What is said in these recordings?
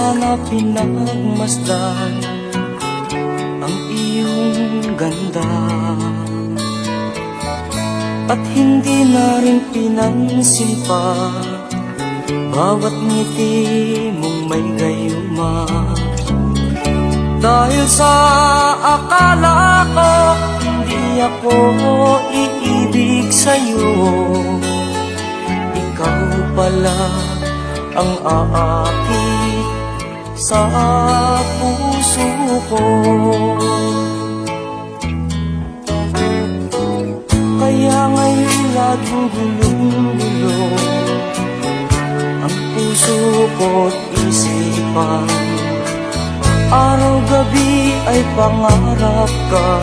sana pinagmasdan ang iyong ganda, at hindi na rin pinansin pa bawat ngiti mong may gayuma. Dahil sa akala ko hindi ako iibig sa'yo, ikaw pala ang aakit sa puso ko. Kaya ngayon laging gulong-gulo ang puso ko't isipan. Araw-gabi ay pangarap ka,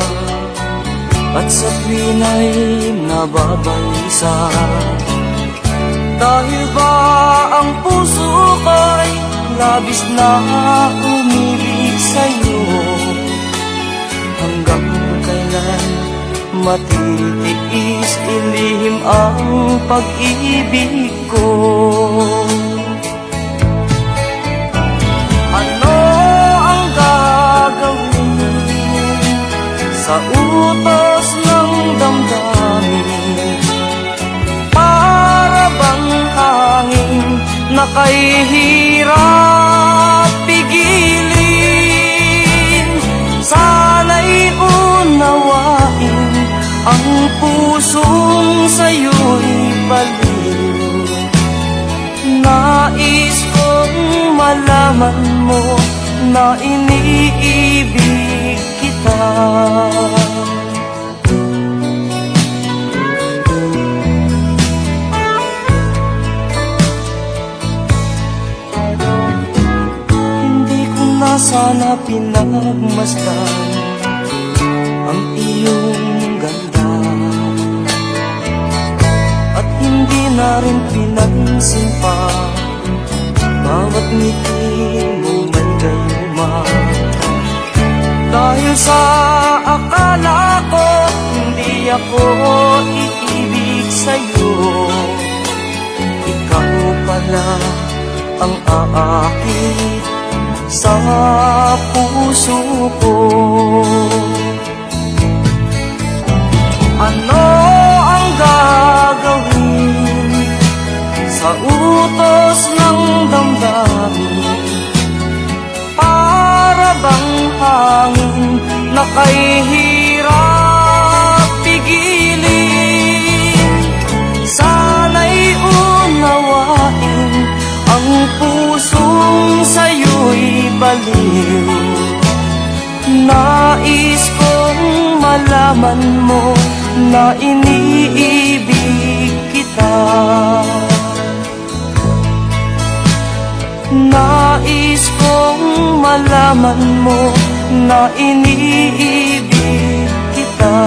at sa tuwin ay nababalisa. Dahil ba ang puso ko'y labis na umibig sa'yo, hanggang kailan matitiis ilihim ang pag-ibig ko? Ano ang gagawin sa utos ng damdamin? Para bang hangin na kahihirap pigilin? Sana'y unawain ang pusong sa'yo'y baliw. Nais kong malaman mo na iniibig kita. Hindi ko na sana pinagmasdan ang iyong ganda, at hindi na rin pinansin pa bawat ngiti mo may gayuma. Dahil sa akala ko hindi ako iibig sa'yo, ikaw pala ang aakit sa puso ko. Ano ang gagawin sa utos ng damdamin? Para bang hangin na kahihirap pigilin? Sana'y unawain ang pusong sa'yo'y baliw. Nais kong malaman mo na iniibig kita. Nais kong malaman mo na iniibig kita.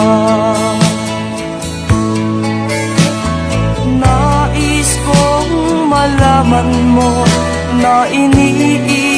Nais kong malaman mo na iniibig